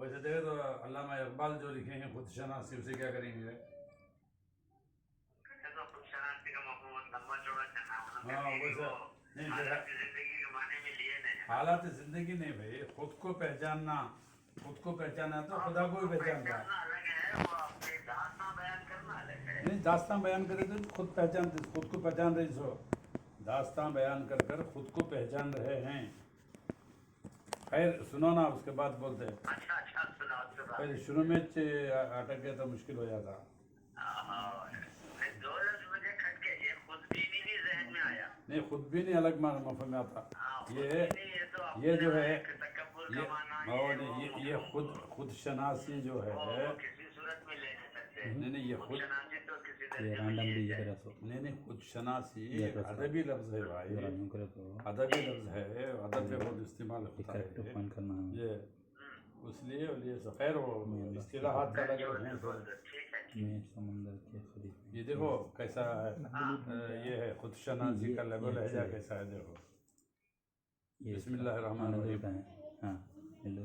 ویسے دیکھے تو علامہ اقبال جو لکھے ہیں خود شناسی، اسے کیا کریں گے؟ ہاں ویسے نہیں، حالات زندگی نہیں بھائی، خود کو پہچاننا، خود کو پہچانا تو خدا کو بھی پہچان رہا ہے. نہیں داستان بیان کرے تو خود پہچان، خود کو پہچان رہی سو داستان بیان کر کر خود کو پہچان رہے ہیں. خیر سنو نا، اس کے بعد بولتے ہیں. پہلے شروع میں اٹک گیا تو مشکل ہو جاتا. نہیں خود بھی نہیں الگ مفہوم آتا. یہ جو ہے یہ خود شناسی جو ہے، نہیں یہ خود نہیں خود شناسی ادبی لفظ ہے بھائی، ادبی لفظ ہے، ادب میں بہت استعمال ہوتا ہے یہ، اس لیے خیر وہ اصطلاحات الگ الگ ہیں. یہ دیکھو کیسا ہے، یہ ہے خود شناسی کا لہجہ کیسا ہے. دیکھو بسم اللہ الرحمن الرحیم.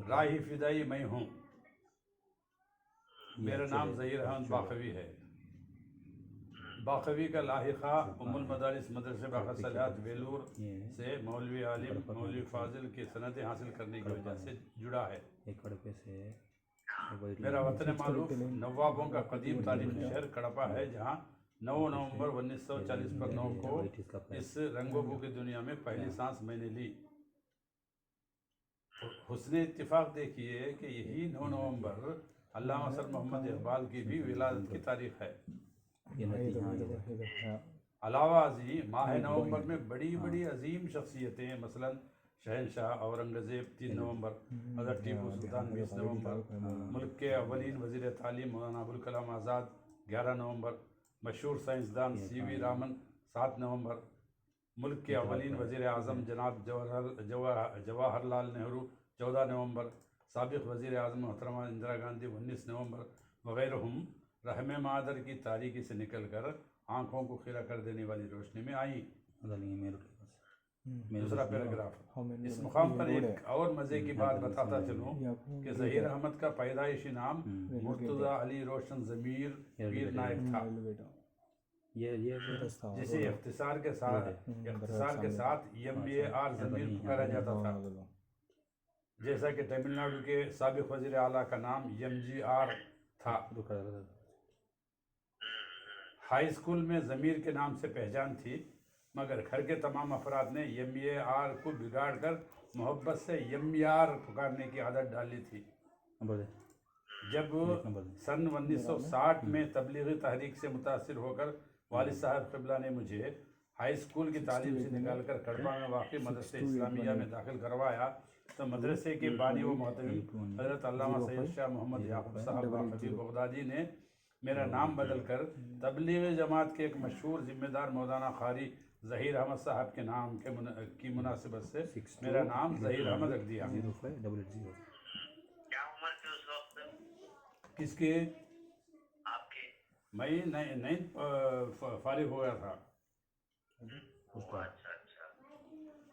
راہی فدائی میں ہوں، میرا نام ظہیر احمد باقوی ہے. باقوی کا لاحقہ ام المدارس مدرسہ باقر صالحات ویلور سے مولوی عالم مولوی فاضل کی سندیں حاصل کرنے کی وجہ سے جڑا ہے. میرا وطن معروف نوابوں کا قدیم تاریخی شہر کڑپا ہے، جہاں 9 نومبر 1940 پر 9 کو اس رنگوں بو کی دنیا میں پہلی سانس میں نے لی. حسن اتفاق دیکھیے کہ یہی 9 نومبر علامہ سر محمد اقبال کی بھی ولادت کی تاریخ ہے. علاوہ ازیں ماہ نومبر میں بڑی بڑی عظیم شخصیتیں، مثلا شہنشاہ اورنگزیب 3 نومبر، حضرت ٹیپو سلطان 20 نومبر، ملک کے اولین وزیر تعلیم مولانا ابوالکلام آزاد 11 نومبر، مشہور سائنسدان سی وی رامن 7 نومبر، ملک کے اولین وزیر اعظم جناب جواہر لال نہرو 14 نومبر، سابق وزیر اعظم محترمہ اندرا گاندھی 19 نومبر وغیرہ ہم رحم مادر کی تاریکی سے نکل کر آنکھوں کو خیرہ کر دینے والی روشنی میں آئیں. دوسرا پیراگراف. اس مقام پر ایک اور مزے کی بات بتاتا چلوں کہ ظہیر احمد کا پیدائشی نام مرتضی علی روشن ضمیر پیر نائک تھا، جسے اختصار کے ساتھ MAR ضمیر پکارا جاتا تھا، جیسا کہ تمل ناڈو کے سابق وزیر اعلیٰ کا نام MGR تھا. ہائی اسکول میں ضمیر کے نام سے پہچان تھی، مگر گھر کے تمام افراد نے MAR کو بگاڑ کر محبت سے MR پکارنے کی عادت ڈالی تھی. جب سن 1960 میں تبلیغی تحریک سے متاثر ہو کر والد صاحب قبلہ نے مجھے ہائی اسکول کی تعلیم سے نکال کر کڑپا میں واقع مدرسہ اسلامیہ میں داخل کروایا، تو مدرسے کے بانی و محتوی حضرت علامہ سید شاہ محمد یعقوب صاحب باقوی بغدادی نے میرا نام بدل کر تبلیغی جماعت کے ایک مشہور ذمہ دار مولانا قاری ظہیر احمد صاحب کے نام کی مناسبت سے میرا نام ظہیر احمد رکھ دیا. کیا عمر تھی اس وقت؟ کس کی؟ آپ کی؟ میں نہیں فارغ ہو گیا تھا.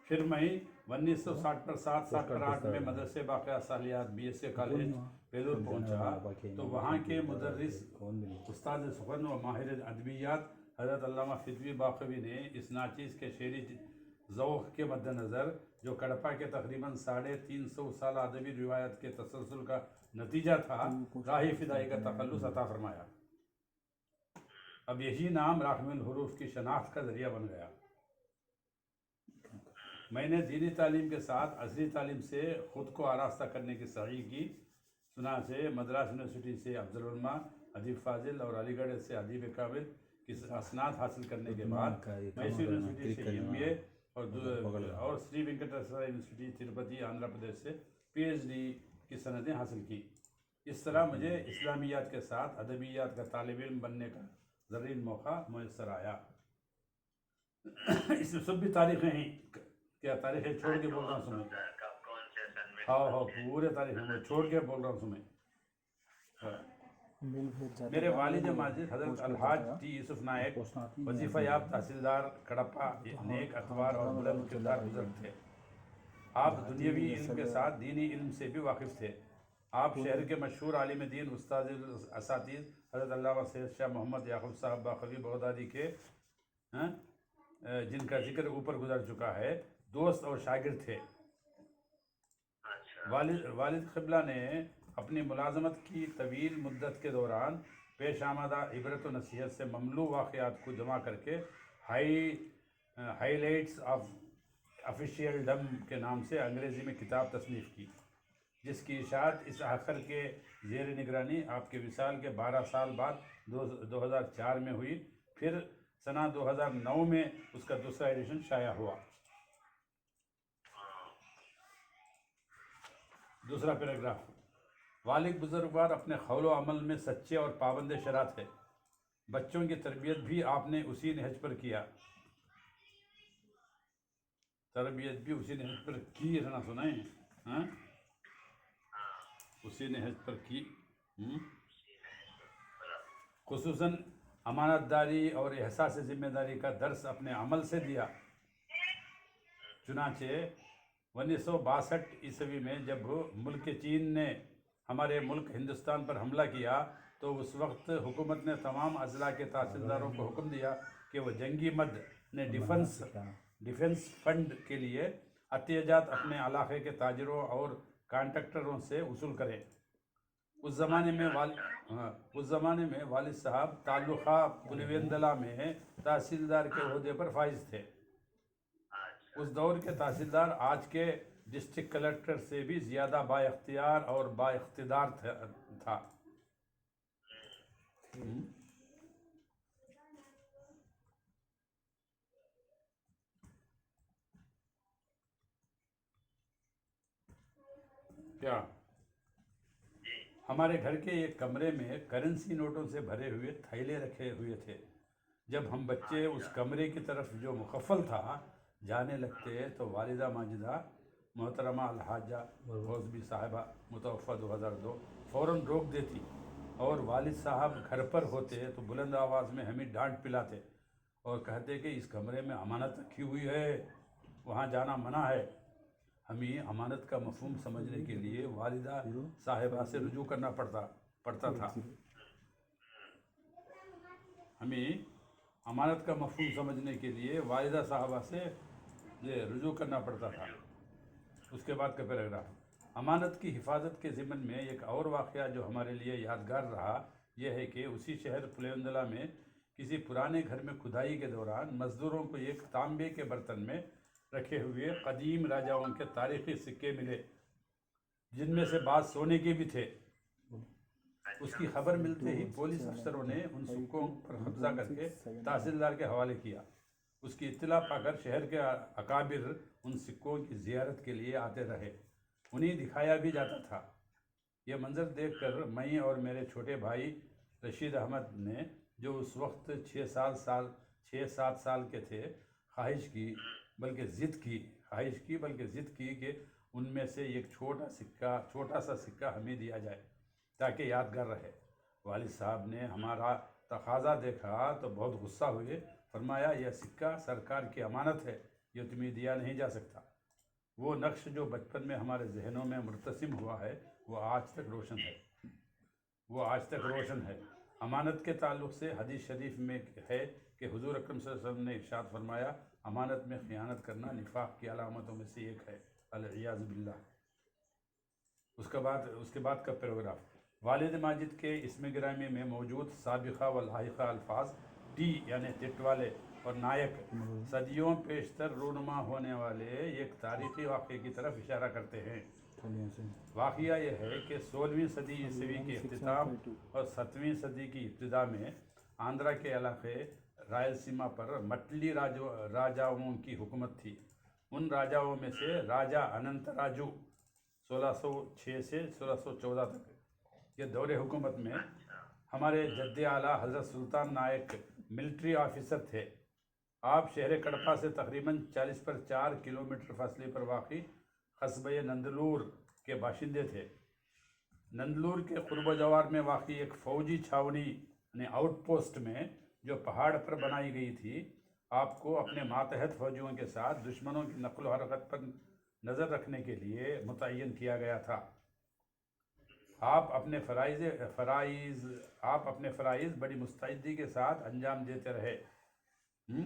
پھر میں 1960 پر 7 پر 8 میں مدرسے باقیہ صالحات BSc کالج بیلور پہنچا، تو وہاں کے مدرس استاد سخن و ماہر ادبیات حضرت علامہ فدوی باقوی نے اس ناچیز کے شعری ذوق کے مد نظر، جو کڑپا کے تقریباً 350 سال ادبی روایت کے تسلسل کا نتیجہ تھا، راہی فدائی کا تخلص عطا فرمایا. اب یہی نام راحم الحروف کی شناخت کا ذریعہ بن گیا. میں نے دینی تعلیم کے ساتھ عصری تعلیم سے خود کو آراستہ کرنے کی سعی کی. چنانچہ مدراس یونیورسٹی سے افضل العلماء ادیب فاضل اور علی گڑھ سے ادیب کامل کی اسناد حاصل کرنے کے بعد میسور یونیورسٹی سے MA اور سری وینکٹیشور یونیورسٹی تروپتی آندھرا پردیش سے PhD کی سندیں حاصل کی. اس طرح مجھے اسلامیات کے ساتھ ادبیات کا طالب علم بننے کا زرین موقع میسر آیا. اس میں سب بھی تاریخیں ہیں، کیا تاریخیں چھوڑ کے بول رہا ہوں سمجھ. ہاں پورے تاریخ میں چھوڑ کے بول رہا ہوں سمجھ. میرے والد ماجد حضرت الحاج T یوسف نائک وظیفہ یاب تحصیلدار کڑپا نیک اتوار اور بلند کردار بزرگ تھے. آپ دنیاوی علم کے ساتھ دینی علم سے بھی واقف تھے. آپ شہر کے مشہور عالم دین استاد اساتذ حضرت علامہ سید شاہ محمد یعقوب صاحب باقوی بغدادی کے جن کا ذکر اوپر گزر چکا ہے دوست اور شاگرد تھے۔ اچھا والد قبلہ نے اپنی ملازمت کی طویل مدت کے دوران پیش آمدہ عبرت و نصیحت سے مملو واقعات کو جمع کر کے highlights of officialdom کے نام سے انگریزی میں کتاب تصنیف کی، جس کی اشاعت اس آخر کے زیر نگرانی آپ کے وصال کے 12 سال بعد 2004 میں ہوئی۔ پھر سنہ 2009 میں اس کا دوسرا ایڈیشن شائع ہوا۔ دوسرا پیراگراف، والد بزرگوار اپنے قول و عمل میں سچے اور پابند شرع تھے۔ بچوں کی تربیت بھی آپ نے اسی نہج پر کیا۔ تربیت بھی اسی نہج پر کی، ہے نا، سنائیں؟ ہاں، اسی نہج پر کی۔ خصوصاً امانت داری اور احساس ذمہ داری کا درس اپنے عمل سے دیا۔ چنانچہ 1962 عیسوی میں جب ملک چین نے ہمارے ملک ہندوستان پر حملہ کیا تو اس وقت حکومت نے تمام اضلاع کے تحصیلداروں کو حکم دیا کہ وہ جنگی مد نے ڈیفنس فنڈ کے لیے عطیہ جات اپنے علاقے کے تاجروں اور کانٹریکٹروں سے وصول کریں۔ اس زمانے میں والد صاحب تعلقہ پولیوندلا میں تحصیلدار کے عہدے پر فائز تھے۔ اس دور کے تحصیلدار آج کے ڈسٹرکٹ کلکٹر سے بھی زیادہ با اختیار اور با اقتدار تھا۔ کیا ہمارے گھر کے ایک کمرے میں کرنسی نوٹوں سے بھرے ہوئے تھیلے رکھے ہوئے تھے۔ جب ہم بچے اس کمرے کی طرف جو مقفل تھا جانے لگتے تو والدہ ماجدہ محترمہ الحاجہ غوثبی صاحبہ متوفہ 2002 فوراً روک دیتی، اور والد صاحب گھر پر ہوتے تو بلند آواز میں ہمیں ڈانٹ پلاتے اور کہتے کہ اس کمرے میں امانت رکھی ہوئی ہے، وہاں جانا منع ہے۔ ہمیں امانت کا مفہوم سمجھنے کے لیے والدہ صاحبہ سے رجوع کرنا پڑتا تھا۔ ہمیں امانت کا مفہوم سمجھنے کے لیے والدہ صاحبہ سے رجوع کرنا پڑتا تھا۔ اس کے بعد کا پیراگراف، امانت کی حفاظت کے ضمن میں ایک اور واقعہ جو ہمارے لیے یادگار رہا یہ ہے کہ اسی شہر پولیوندلا میں کسی پرانے گھر میں کھدائی کے دوران مزدوروں کو ایک تانبے کے برتن میں رکھے ہوئے قدیم راجاؤں کے تاریخی سکے ملے، جن میں سے بعض سونے کے بھی تھے۔ اس کی خبر ملتے ہی پولیس افسروں نے ان سکوں پر قبضہ کر کے تحصیلدار کے حوالے کیا۔ اس کی اطلاع پا کر شہر کے اکابر ان سکوں کی زیارت کے لیے آتے رہے، انہیں دکھایا بھی جاتا تھا۔ یہ منظر دیکھ کر میں اور میرے چھوٹے بھائی رشید احمد نے، جو اس وقت 6-7 سال کے تھے، خواہش کی بلکہ ضد کی کہ ان میں سے ایک چھوٹا سا سکہ ہمیں دیا جائے تاکہ یادگار رہے۔ والد صاحب نے ہمارا تقاضا دیکھا تو بہت غصہ ہوئے، فرمایا یہ سکہ سرکار کی امانت ہے، یہ تمہیں دیا نہیں جا سکتا۔ وہ نقش جو بچپن میں ہمارے ذہنوں میں مرتسم ہوا ہے وہ آج تک روشن ہے۔ امانت کے تعلق سے حدیث شریف میں ہے کہ حضور اکرم صلی اللہ علیہ وسلم نے ارشاد فرمایا امانت میں خیانت کرنا نفاق کی علامتوں میں سے ایک ہے، العیاذ باللہ۔ اس کے بعد کا پیراگراف، والد ماجد کے اسم گرامی میں موجود سابقہ و لاحقہ الفاظ ٹی یعنی ٹٹ والے اور نائک صدیوں پیشتر رونما ہونے والے ایک تاریخی واقعے کی طرف اشارہ کرتے ہیں۔ واقعہ یہ ہے کہ 16ویں صدی عیسوی کے اختتام اور 7ویں صدی کی ابتدا میں آندھرا کے علاقے رائلسیما پر مٹلی راجاؤں کی حکومت تھی۔ ان راجاؤں میں سے راجا اننت راجو 1606 سے 1614 تک یہ دور حکومت میں ہمارے جد اعلیٰ حضرت سلطان نائک ملٹری آفیسر تھے۔ آپ شہر کڑپا سے تقریباً 40 پر 4 کلومیٹر فاصلے پر واقع قصبہ نندلور کے باشندے تھے۔ نندلور کے قرب و جوار میں واقع ایک فوجی چھاونی یعنی آؤٹ پوسٹ میں جو پہاڑ پر بنائی گئی تھی، آپ کو اپنے ماتحت فوجیوں کے ساتھ دشمنوں کی نقل و حرکت پر نظر رکھنے کے لیے متعین کیا گیا تھا۔ آپ اپنے فرائض بڑی مستعدی کے ساتھ انجام دیتے رہے. جی.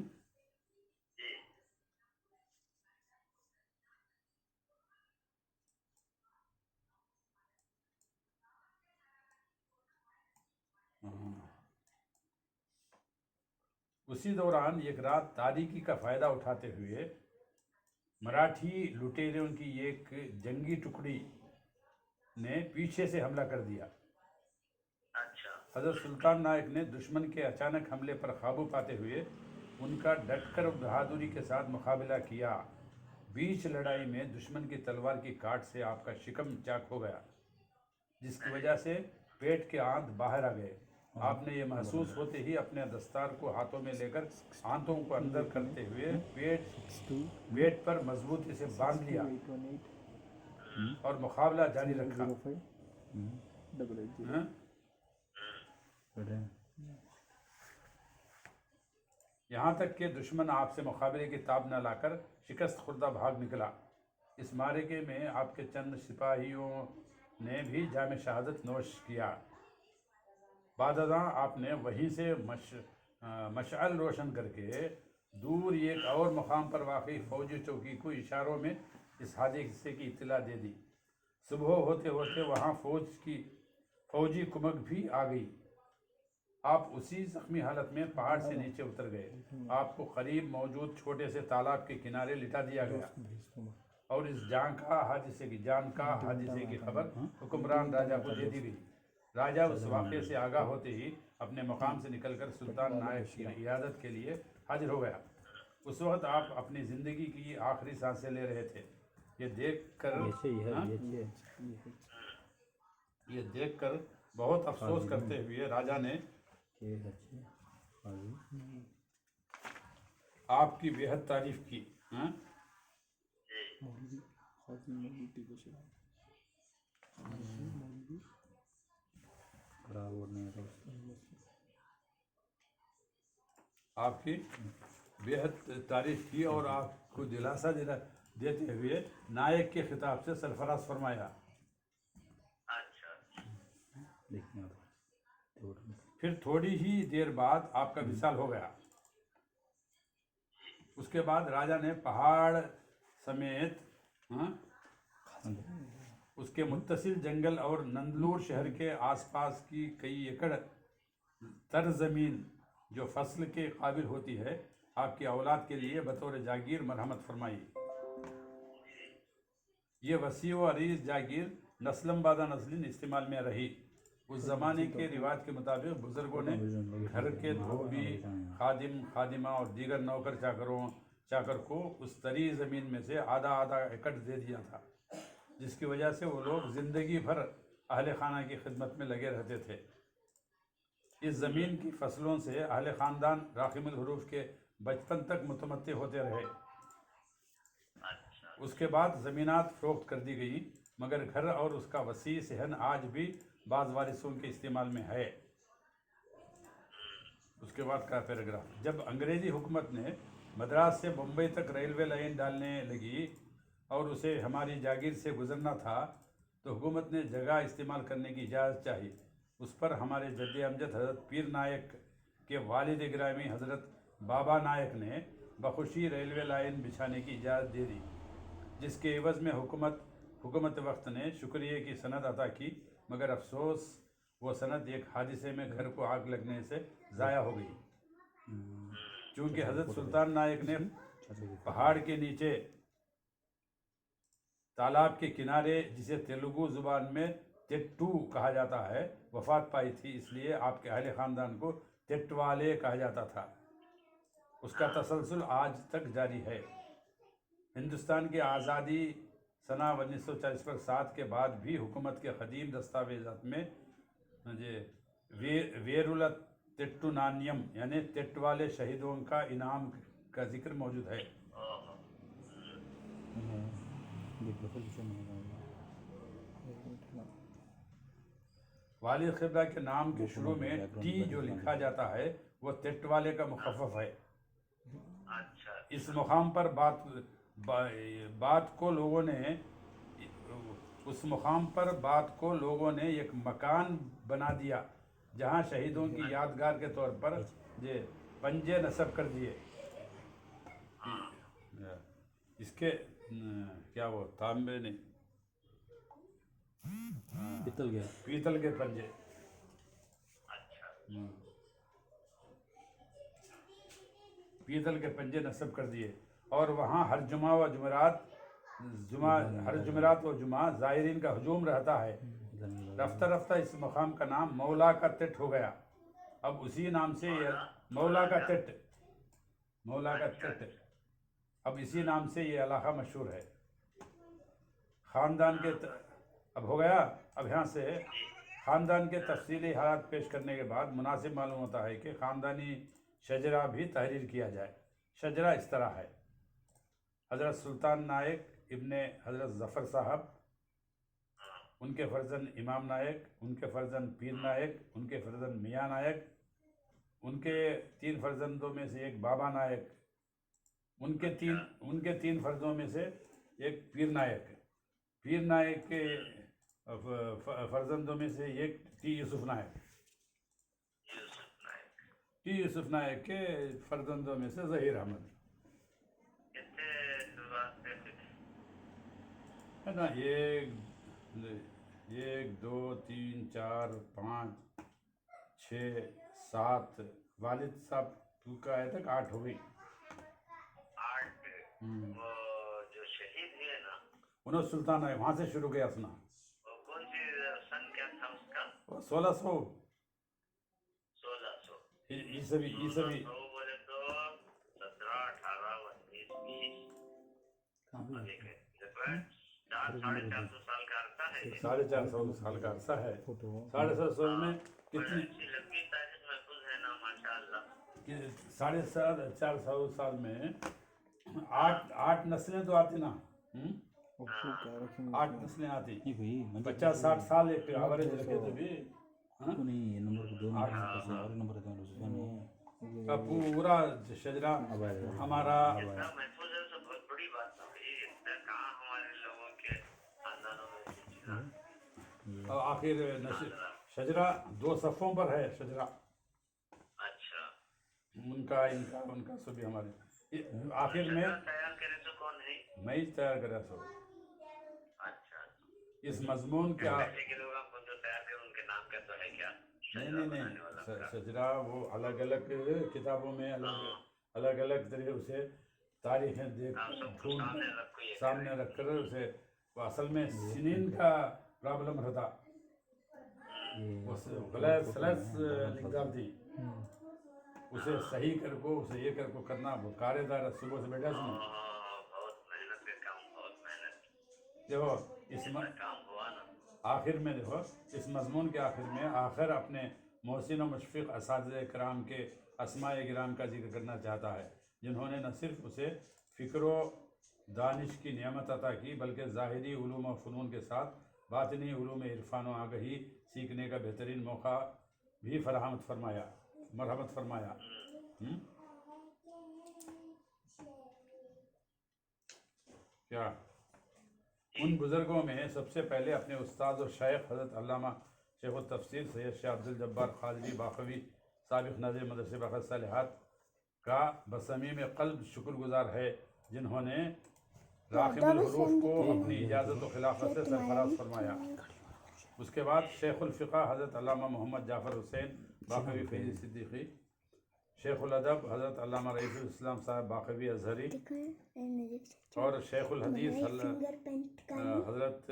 اسی دوران ایک رات تاریکی کا فائدہ اٹھاتے ہوئے مراٹھی لٹیروں کی ایک جنگی ٹکڑی نے پیچھے سے حملہ کر دیا. اچھا. حضرت سلطان نائک نے دشمن کے اچانک حملے پر قابو پاتے ہوئے ان کا ڈٹ کر بہادری کے ساتھ مقابلہ کیا. بیچ لڑائی میں دشمن کی تلوار کی کاٹ سے آپ کا شکم چاک ہو گیا، جس کی وجہ سے پیٹ کے آنت باہر آ گئے. آپ نے یہ محسوس ہوتے ہی اپنے دستار کو ہاتھوں میں لے کر آنتوں کو اندر کرتے ہوئے پیٹ پر مضبوطی سے باندھ لیا اور مقابلہ جاری رکھا. یہاں تک کہ دشمن آپ سے مقابلے کی تاب نہ لا کر شکست خوردہ بھاگ نکلا. اس معرکے میں آپ کے چند سپاہیوں نے بھی جام شہادت نوش کیا. بعد ازاں آپ نے وہیں سے مشعل روشن کر کے دور ایک اور مقام پر واقع فوجی چوکی کو اشاروں میں اس حادثے کی اطلاع دے دی. صبح ہوتے ہوتے وہاں فوجی کمک بھی آ گئی. آپ اسی زخمی حالت میں پہاڑ سے نیچے اتر گئے. آپ کو قریب موجود چھوٹے سے تالاب کے کنارے لٹا دیا گیا اور اس جان کا حادثے کی خبر حکمران راجہ کو دے دی گئی. راجہ اس واقعے سے آگاہ ہوتے ہی اپنے مقام سے نکل کر سلطان نائک کی عیادت کے لیے حاضر ہو گیا. اس وقت آپ اپنی زندگی کی آخری سانسیں لے رہے تھے. یہ دیکھ کر بہت افسوس کرتے ہوئے راجہ نے آپ کی بے حد تعریف کی. آپ کی بے حد تعریف کی اور آپ کو دلاسا دیتے ہوئے نائک کے خطاب سے سرفراز فرمایا. پھر تھوڑی ہی دیر بعد آپ کا وصال ہو گیا. اس کے بعد راجہ نے پہاڑ سمیت اس کے متصل جنگل اور نندلور شہر کے آس پاس کی کئی ایکڑ تر زمین جو فصل کے قابل ہوتی ہے آپ کی اولاد کے لیے بطور جاگیر مرحمت فرمائی. یہ وسیع و عریض جاگیر نسلم بعد نسل استعمال میں رہی. اس زمانے کے رواج کے مطابق بزرگوں نے گھر کے دھوبی، خادم، خادمہ اور دیگر نوکر چاکر کو اس تری زمین میں سے آدھا ایکڑ دے دیا تھا، جس کی وجہ سے وہ لوگ زندگی بھر اہل خانہ کی خدمت میں لگے رہتے تھے. اس زمین کی فصلوں سے اہل خاندان راقم الحروف کے بچپن تک متمتع ہوتے رہے. اس کے بعد زمینات فروخت کر دی گئی، مگر گھر اور اس کا وسیع صحن آج بھی بعض وارثوں کے استعمال میں ہے. اس کے بعد کا پیراگراف: جب انگریزی حکومت نے مدراس سے بمبئی تک ریلوے لائن ڈالنے لگی اور اسے ہماری جاگیر سے گزرنا تھا تو حکومت نے جگہ استعمال کرنے کی اجازت چاہی. اس پر ہمارے جد امجد حضرت پیر نائک کے والد گرامی حضرت بابا نائک نے بخوشی ریلوے لائن بچھانے کی اجازت دے دی، جس کے عوض میں حکومت وقت نے شکریہ کی سند عطا کی. مگر افسوس وہ سند ایک حادثے میں گھر کو آگ لگنے سے ضائع ہو گئی. چونکہ حضرت سلطان نائک نے پہاڑ کے نیچے تالاب کے کنارے، جسے تیلگو زبان میں تٹو کہا جاتا ہے، وفات پائی تھی، اس لیے آپ کے اہل خاندان کو ٹٹوالے کہا جاتا تھا. اس کا تسلسل آج تک جاری ہے. ہندوستان کی آزادی سنہ 1940 پر 7 کے بعد بھی حکومت کے قدیم دستاویزات میں ویرولت ٹٹو نانیم یعنی ٹٹوالے شہیدوں کا انعام کا ذکر موجود ہے. والد قبلہ کے نام کے شروع میں ٹی جو لکھا جاتا ہے وہ ٹٹوالے کا مخفف ہے. اس مقام پر بات کو لوگوں نے اس مقام پر بات کو لوگوں نے ایک مکان بنا دیا جہاں شہیدوں کی یادگار کے طور پر یہ پنجے نصب کر دیے. اس کے کیا وہ تانبے نہیں پیتل کے پنجے. پیتل کے پنجے نصب کر دیے اور وہاں ہر جمعرات و جمعہ زائرین کا ہجوم رہتا ہے. رفتہ رفتہ اس مقام کا نام مولا کا تٹ ہو گیا. اب اسی نام سے مولا کا تٹ اب اسی نام سے یہ علاقہ مشہور ہے. خاندان کے اب ہو گیا. اب یہاں سے خاندان کے تفصیلی حالات پیش کرنے کے بعد مناسب معلوم ہوتا ہے کہ خاندانی شجرہ بھی تحریر کیا جائے. شجرہ اس طرح ہے: حضرت سلطان نائک ابن حضرت ظفر صاحب، ان کے فرزند امام نائک، ان کے فرزند پیر نائک، ان کے فرزند میاں نائک، ان کے 3 فرزندوں میں سے ایک بابا نائک، ان کے 3 فرزندوں میں سے ایک پیر نائک، پیر نائک کے فرزندوں میں سے ایک ٹی یوسف نائک، ٹی یوسف نائک کے فرزندوں میں سے ظہیر احمد ہے نا. 1 2 3 4 5 6 7 والد صاحب کا آیا تک 8 ہو گئی. 8 وہ جو شہید ہوئے نا انہوں سلطان آئے وہاں سے شروع کیا سنا. وہ کون سی سن کیا تھا اس کا؟ 1600 1600 عیسوی بولے تو 17 18 19 20 450 سال کا عرصہ ہے. 450 سال کا عرصہ ہے. 750 میں کتنی اچھی لمبی تاریخ محفوظ ہے نا ماشاء اللہ. 450 سال میں 8 نسلیں تو آتی نا. 8 نسلیں آتی. 50-60 سال ایک ایوریج رکھے تو بھی پورا شجرا ہمارا محفوظ ہے تو بہت بڑی بات ہے. کہاں ہمارے لوگوں کے خاندانوں میں آخر شجرا 2 صفوں پر ہے. شجرا اچھا ان کا سبھی ہمارے آخر میں تیار کرے تو کون ہے؟ میں ہی تیار کرا سو. اچھا اس مضمون کیا کے لوگ آپ کو جو تیار کرے ان کے نام کا تو ہے کیا؟ نہیں شجرا وہ الگ الگ کتابوں میں الگ الگ طریقے سے تاریخیں سامنے رکھ کر اسے وہ اصل میں سنین کا پرابلم رہتا. سلیس نکال دی اسے صحیح کر کو اسے یہ کر کو کرنا وہ کارے دار صبح سے بیٹھا سنو. بہت محنت کا کام. بہت محنت دیکھو اس کام ہوا نا. آخر میں دیکھو اس مضمون کے آخر میں آخر اپنے محسن و مشفق اساتذہ کرام کے اسماء کرام کا ذکر کرنا چاہتا ہے جنہوں نے نہ صرف اسے فکر و دانش کی نعمت عطا کی بلکہ ظاہری علوم و فنون کے ساتھ باطنی علوم عرفان و آگہی سیکھنے کا بہترین موقع بھی مرحمت فرمایا. کیا ان بزرگوں میں سب سے پہلے اپنے استاد و شیخ حضرت علامہ شیخ التفسیر سید شاہ عبد الجبار خالدی باقوی سابق ناظر مدرسہ باقی صالحات کا بصمیم قلب شکر گزار ہے جنہوں نے راقم الحروف کو اپنی اجازت و خلافت سے سرفراز فرمایا. اس کے بعد شیخ الفقہ حضرت علامہ محمد جعفر حسین باقوی فیضی صدیقی، شیخ الادب حضرت علامہ رئیس الاسلام صاحب باقوی ازہری اور شیخ الحدیث حضرت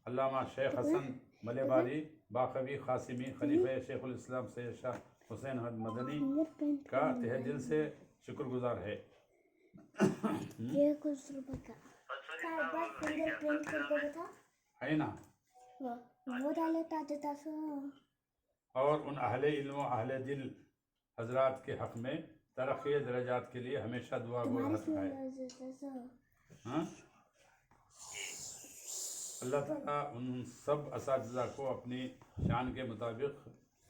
علامہ شیخ حسن ملباری باقوی قاسمی خلیفہ شیخ الاسلام سید شاہ حسین احمد مدنی کا تہ دل سے شکر گزار ہے. ہے نا اور ان اہل علم و اہل دل حضرات کے حق میں ترقی درجات کے لیے ہمیشہ دعا گو رہتا ہے. اللہ تعالیٰ ان سب اساتذہ کو اپنی شان کے مطابق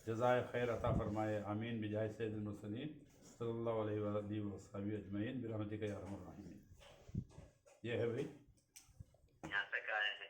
جزائے خیر عطا فرمائے. آمین بجاہ سید المرسلین صلی اللہ علیہ وآلہ وصحبہ اجمعین برحمتک یا ارحم الراحمین. یہ ہے بھائی یہاں تک آئے ہیں.